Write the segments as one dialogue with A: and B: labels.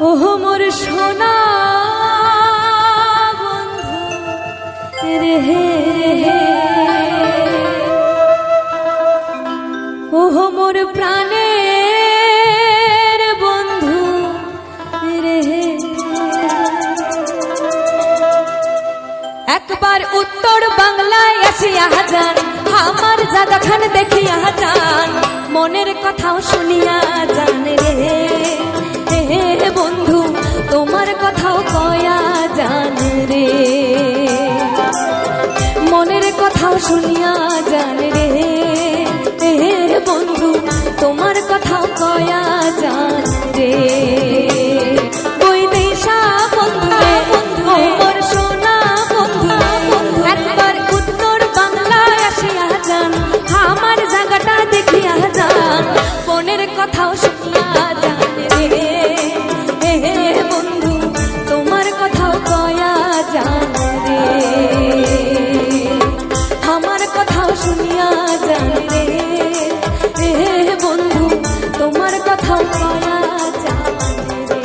A: ওহো মোর সোনা বন্ধু রে হে, ওহো মোর প্রাণের বন্ধু রে হে। একবার উত্তর বাংলায় আসিয়া যান, আমার জায়গাখান দেখিয়া যান, মনের কথাও শুনিয়া যান রে বন্ধু, তোমার কথাও কয়া জান রে, মনের কথাও শুনিয়া জান রে বন্ধু, তোমার কথাও কয়া জান রে। বৈদেশা বন্ধু রে মোর সোনা বন্ধু, একবার উত্তর বাংলায় আসিয়া যান, আমার জায়গাটা দেখিয়া যান, মনের কথাও শুনিয়া যান রে বন্ধু, তোমার কথাও কয়া জান রে, আমার কথাও শুনিয়া জান রে বন্ধু, তোমার কথাও কয়া জান রে।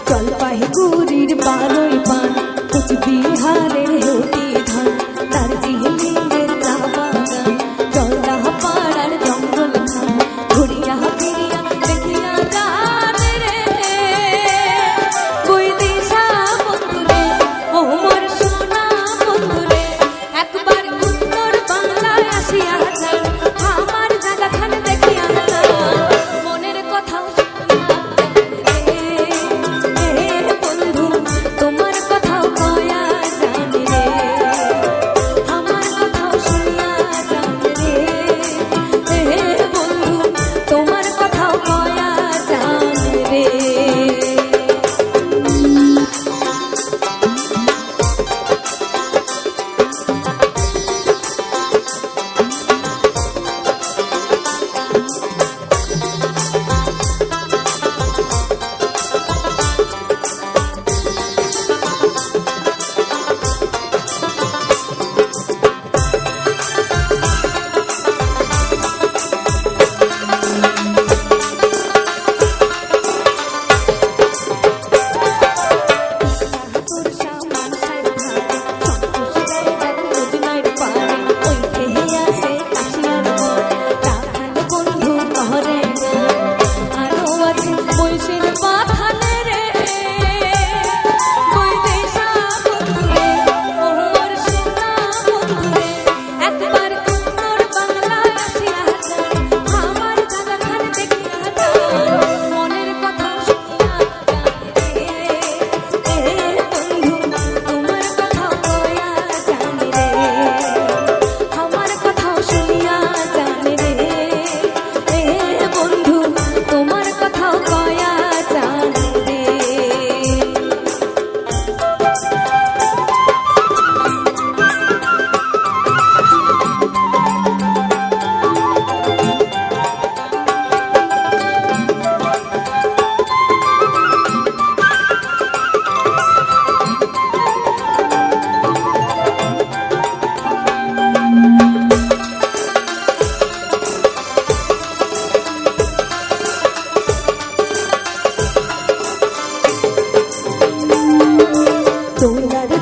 A: জলপাইগুড়ির বারোই পান, কুচবিহারের হেউটি ধান, দার্জিলিংয়ের চা বাগান, জলদাপাড়ার জঙ্গল খান, ঘুরিয়া ফিরিয়া দেখিয়া যান রে বৈদেশা বন্ধু রে ও মোর সোনা বন্ধু রে, একবার উত্তর বাংলায় আসিয়া যান, আমার জায়গাখান দেখিয়া যান, মনের কথাও তোমার কথাও কয়া জান রে, আমার কথাও শুনিয়া জান রে বন্ধু, তোমার কথাও কয়া জান রে।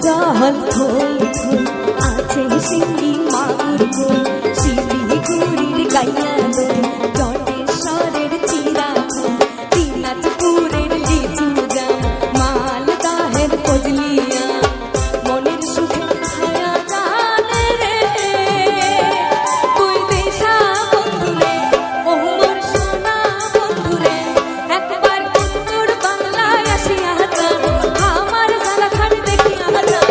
A: জল থই থই আছে শিঙ্গি মাগুর কই, শিলিগুড়ির গাইয়া দই, জটেশ্বরের চিরা কই, দিনাজপুরের লিচু জাম, মালদাহের ফজলিয়া, মনের সুখে খায়া জান রে বৈদেশা বন্ধু রে ও মোর সোনা বন্ধু রে, একবার উত্তর বাংলায় আসিয়া যান, আমার জায়গাখান দেখিয়া যান,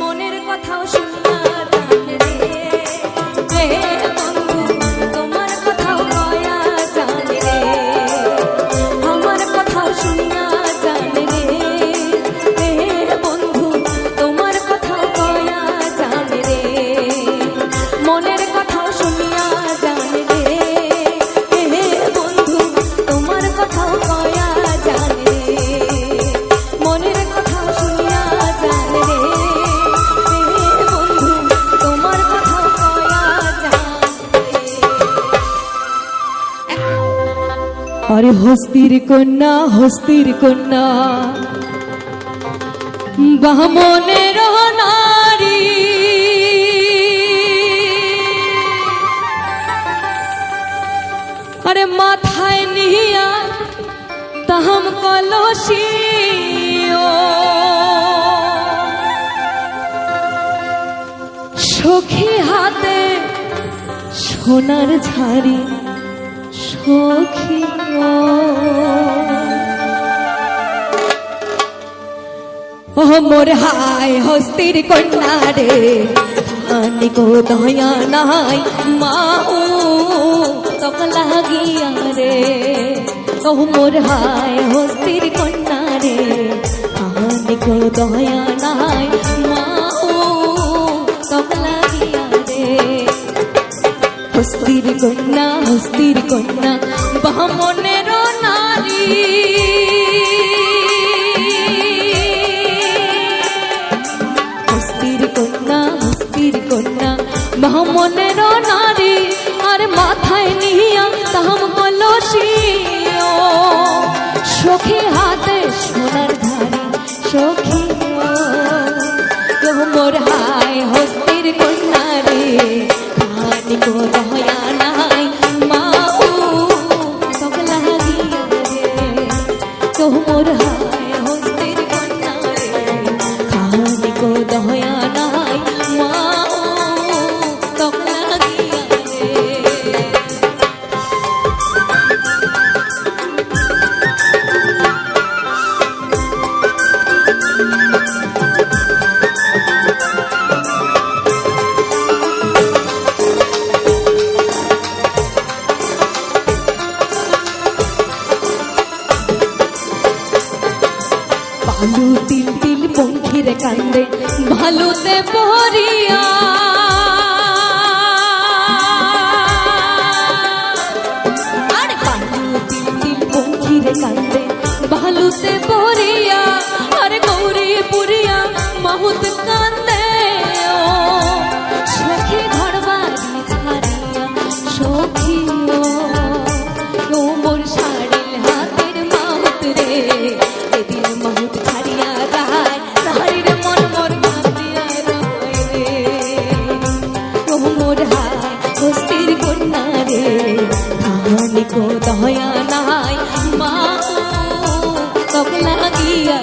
A: মনের কথাও শুনিয়া যান রে আরে হস্তির কন্যা বামনের নারী আরে মাথায় নিয়া তাহাম কলসি সখী হাতে সোনার ঝাড়ি সখী ও মোর হায় হস্তির কন্যা রে আনিকো দয়া নাই মাও তক লাগিয়া রে ও মোর হায় হস্তির কন্যা রে আনিকো দয়া নাই মাও তক লাগিয়া রে হস্তির কন্যা বামনের নারী হস্তির কন্যা বামনের নারী আর মাথায় নিয়া তাহাম কলসি সখী হাতে সোনার ধারি সখী মোর হায় হস্তির কন্যা রে আনিকো দয়া নাই মাও তক লাগিয়া রে মোর হায় হস্তির কন্যা রে আনিকো দয়া নাই মাও তক লাগিয়া রে ভালু তিল তিল পঙ্খির কান্দে ভালুতে পহরিয়া আরে ভালু তিল তিল পঙ্খির কান্দে ভালুতে পহরিয়া আরে গৌরী পুরিয়া মাহুত কান্দে সখী ঘর বাড়ি ছাড়িয়া সখী ও মোর শাড়িল হাতের মাহুত রে এদিন মাহুত ছাড়িয়া যায় তাহারির মন মোর কাঁদিয়া রয় রে ও মোর হায় হস্তির কন্যা রে আনিকো দয়া নাই মা তক লাগিয়া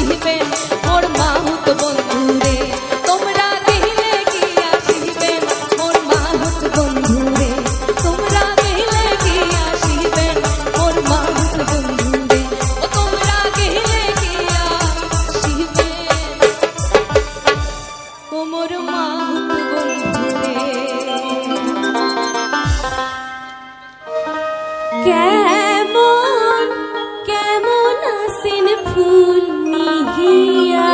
A: আসিবেন মোর মাহুত বন্ধুরে, তোমরা গেলে কি আসিবেন মোর মাহুত বন্ধুরে, তোমরা গেলে কি আসিবেন মোর মাহুত বন্ধুরে, ও তোমরা গেলে কি আসিবেন ও মোর মাহুত বন্ধুরে। কেমন কেমন আসেন ফুল নিহিয়া,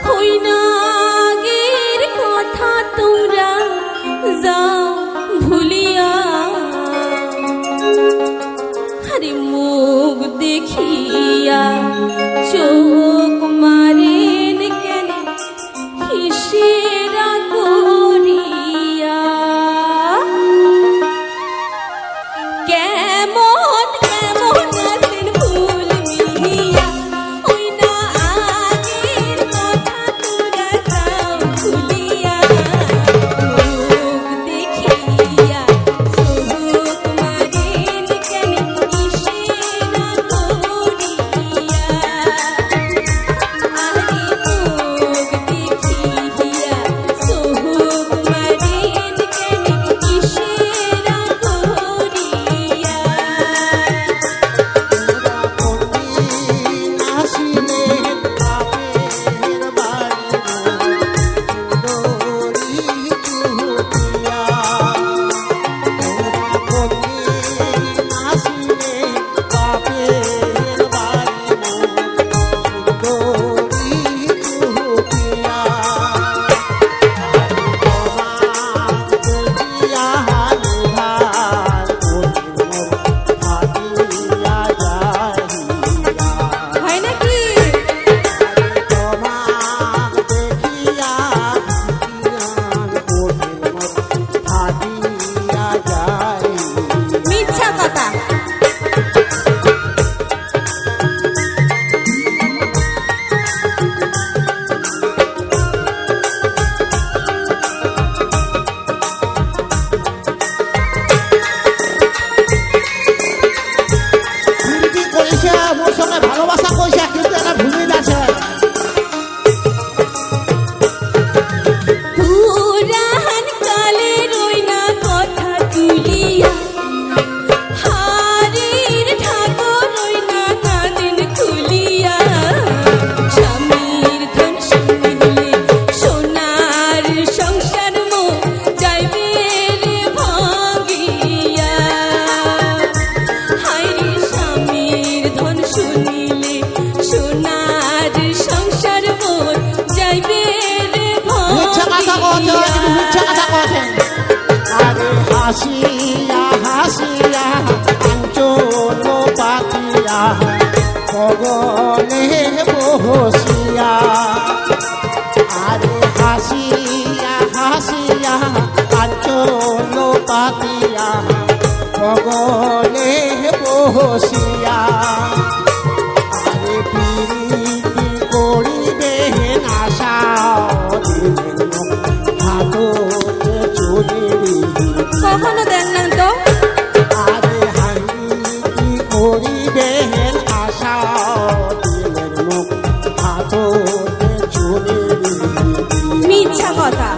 A: হই না আগের কথা তোমরা যাও ভুলিয়া, আরে মুখ দেখিয়া চোখ মারেন কেন হিসেরা করিয়া। কেমন কেমন আসেন ফুল মিলিয়া, ওই না আগের কথা তোরা যাও ভুলিয়া, মুখ দেখিয়া চোখ মারেন কেন ইশারা করিয়া, আরে মুখ দেখিয়া চোখ মারেন কেন ইশারা করিয়া। হয় নাকি? মিথ্যা কথা।
B: কি কৰিছে মোৰ সঙ্গে ভালোবাসা কৈছে কিন্তু এটা ভূমি আছে।
A: পুরাণ কালে রইনা কথা তুলিয়া, হারির ঠাকুর রইনা কাঁদিন খুলিয়া, স্বামীর ধন শুনিলে সোনার সংসার মো যাইবে রে ভাঙিয়া, হায়রে স্বামীর ধন শুনিলে সোনার সংসার মোর যাইবে রে
B: মিথ্যা কথা কওয়া মিথ্যা কথা কওয়া। আরে হাসিয়া হাসিয়া অঞ্চল পাতিয়া পগলে বসিয়া, আরে হাসিয়া হাসিয়া অঞ্চল পাতিয়া পগলে বসিয়া, আরে পিরিতি করিবে আশা হাততে চুরি,
A: কখনো দেন না তো।
B: আরে হাইতি করিবে আশা দিলের মুখ হাততে চুরি।
A: মিথ্যা কথা।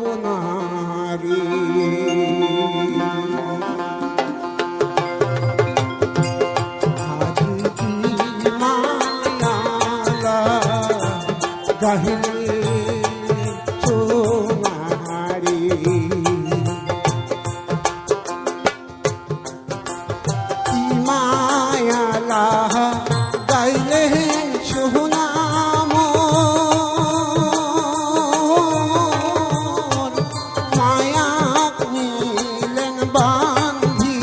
C: সোনারি আজি কি মায়ালা গাহিলে সোনারি কি মায়ালা গাইলে সোনাম মায়া নিলেন বান্ধি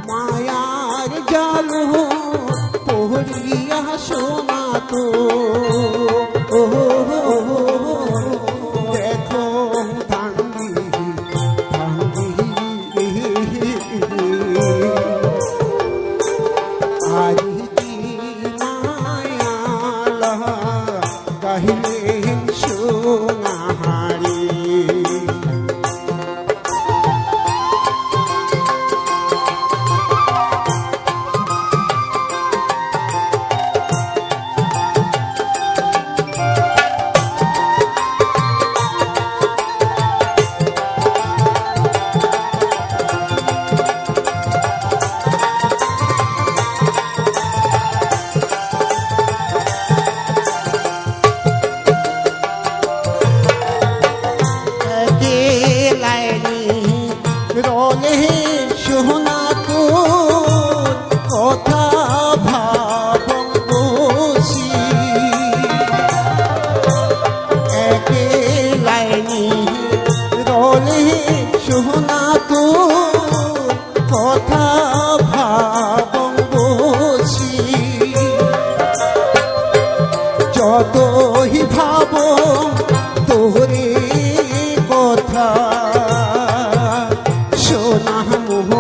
C: মায়ার জাল পহরিয়া সোনা তো দেখো ধান্দি ধান্দি আজি কি মায়ালা গাহিলেন সোনাহারি রলে সোনা তোর কথা ভাবং বসি একে লাইনি রলে সোনা তোর কথা ভাবং বসি যতই ভাবো তোরে কথা সোনা মোহ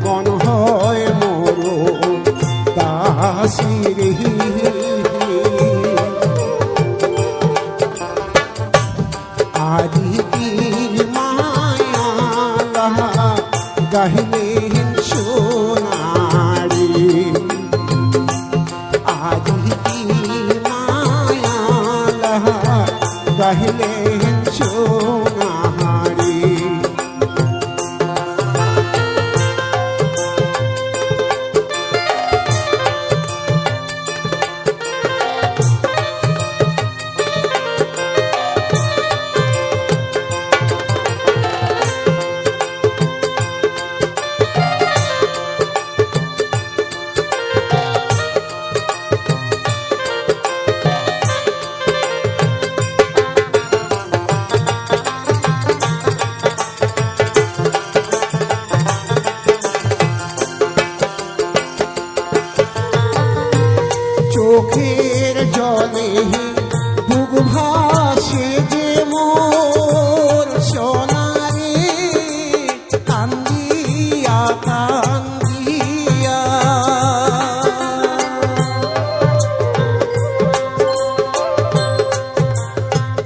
C: মন হয় মোর দাসী রে আজি কি মায়ালা গাহিলেন সোনারি আজি কি মায়ালা গাহিলেন সোনারি চোখের জলে বুক ভাসে যে মোর সোনারে কান্দিয়া কান্দিয়া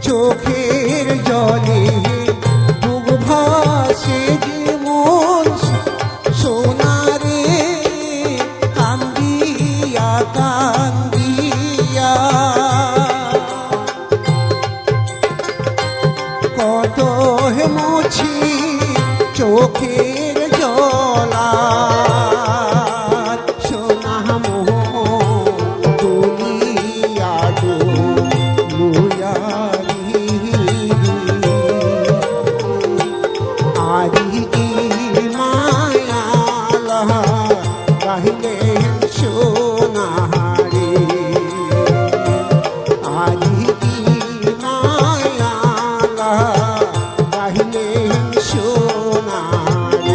C: চোখের জলে বুক ভাসে যে মোর সোনারে কান্দিয়া কান্দিয়া কত মুছি চোখের জলা সোনা মোহ দুনিয়া লুয়ারি আজি কি মায়ালা গাহিলেন সোনাহারি আজি কি মায়ালা গাহিলেন সোনাহারি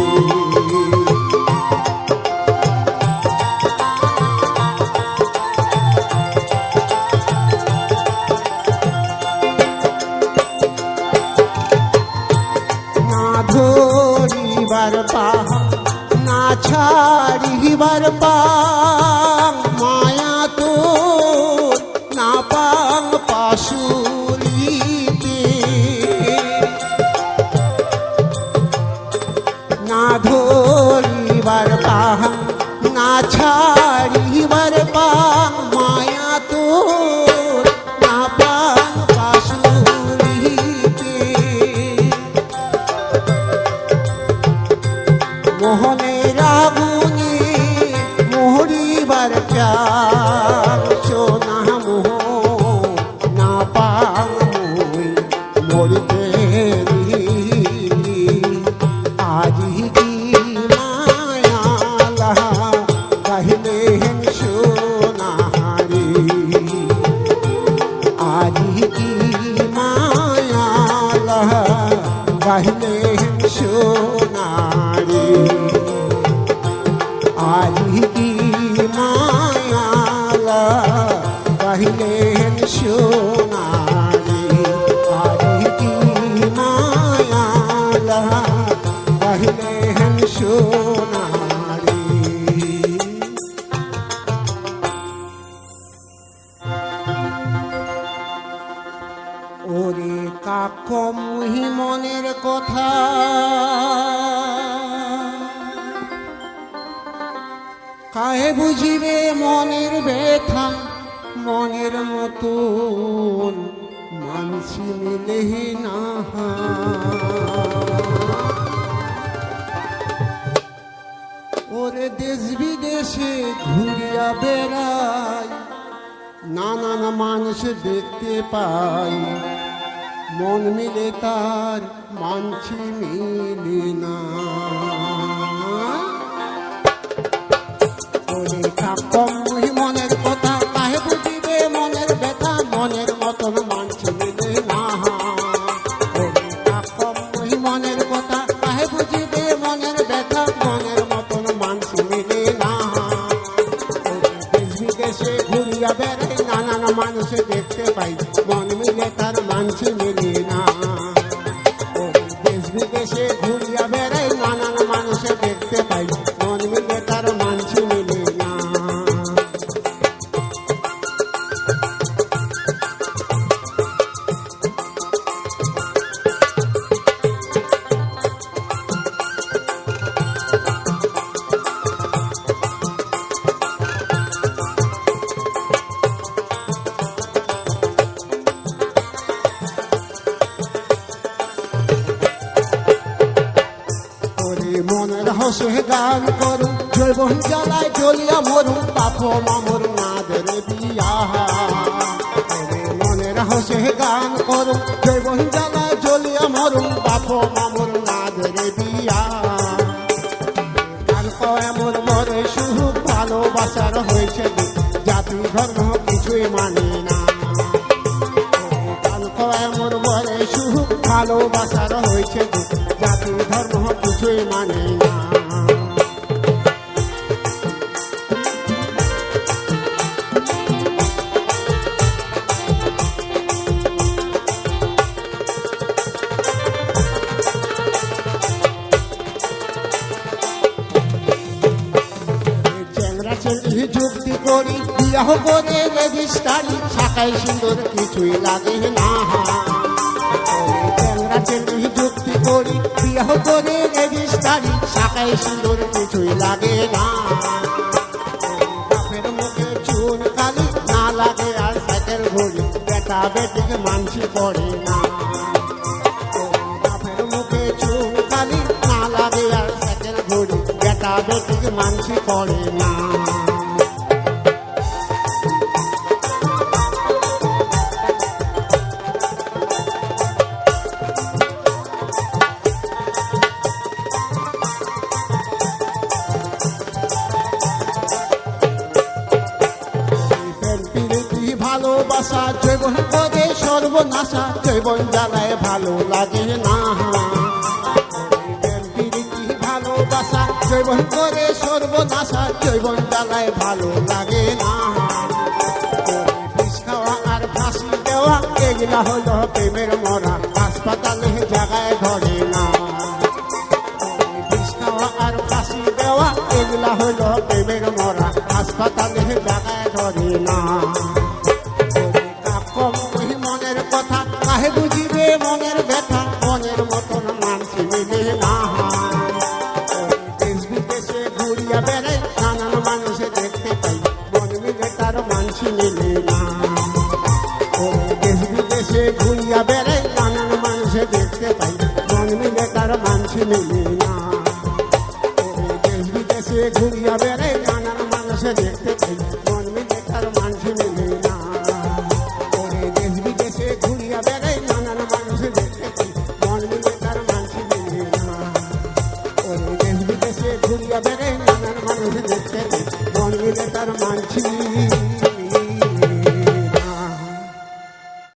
C: না প্রাণ পাশুরিতে মোহনের আগুনে মোহরিবার চাল সোনা মোহ না পাই মরিতে আজি কি মায়ালা কাহিলে সোনাহারি আজি কি মায়ালা কাহিলে সোনারি আজি কি মায়ালা কাহিলে সোনারি আজি কি মায়ালা কাহিলে সোনারি ওরে কাকম মনের কথা কাহে বুঝিবে মনের ব্যথা মনের মতন মানসি মিলে না ওরে দেশ বিদেশে ঘুরিয়া বেড়াই নানান মানুষ দেখতে পাই মন মিলে তার মানছি মিলে না ওরে কাকম মনের কথা কাহে বুঝিবে মনের ব্যথা মনের মতন মানছি মিলে না ওরে কাকম মনের কথা কাহে বুঝিবে মনের ব্যথা মনের মতন মানছি মিলে না দেশ বিদেশে ঘুরিয়া বেড়াই নানান মানুষ দেখতে পাই মন মিলে তার মানছি মিলে না দেশ বিদেশে ঘুরিয়া বেড়াই নানান মানুষ দেখতে পাই মন মিলে তার মানছি মিলে না মনের হসে গান করু জৈবন জ্বালায় জ্বলিয়া মরু পাপ মামর নাদের বিয়া মনের হসে গান করু জৈবন জ্বালায় জ্বলিয়া মরু পাপ মামর নাদের বিয়া গান এমন মরে শুধু ভালোবাসার হয়েছে জাতি ধর্ম কিছুই মানে না গান এমন মরে শুধু ভালোবাসার হয়েছে জাতি ধর্ম কিছুই মানে না চ্যাংরা ছেলে যুক্তি করি বিয়াহ করে রেজিস্টারি শাখায় সুন্দর কিছুই লাগে না চ্যাংরা ছেলে যুক্তি করি বিয়াহ করে রেজিস্টারি শাখায় সুন্দর কিছুই লাগে না বাপের মুখে চুন কালি না লাগে আর সাইকেল ঘড়ি বেটা বেটিকে মানসি পড়ে না বাপের মুখে চুন কালি না লাগে আর সাইকেল ঘড়ি বেটা বেটিকে মানসি পড়ে না ভালোবাসা জৈবন করে সর্বনাশা জৈবন জ্বালায় ভালো লাগে না ভালোবাসা জৈবন করে সর্বনাশা জৈবন জ্বালায় ভালো লাগে না বিষ খাওয়া আর ফাঁসি দেওয়া এগুলা হলো প্রেমের মরা হাসপাতালে জায়গায় ধরে না বিষ খাওয়া আর ফাঁসি দেওয়া এগুলা হলো প্রেমের মরা হাসপাতালে জায়গায় ধরে না মনের কথা কাহে বুঝিবে মনের ব্যথা মনের মতন মানসি মিলে না দেশ বিদেশে ঘুরিয়া বেড়াই নানান মানুষে দেখতে পাই মন মিলে তার মানসি মিলে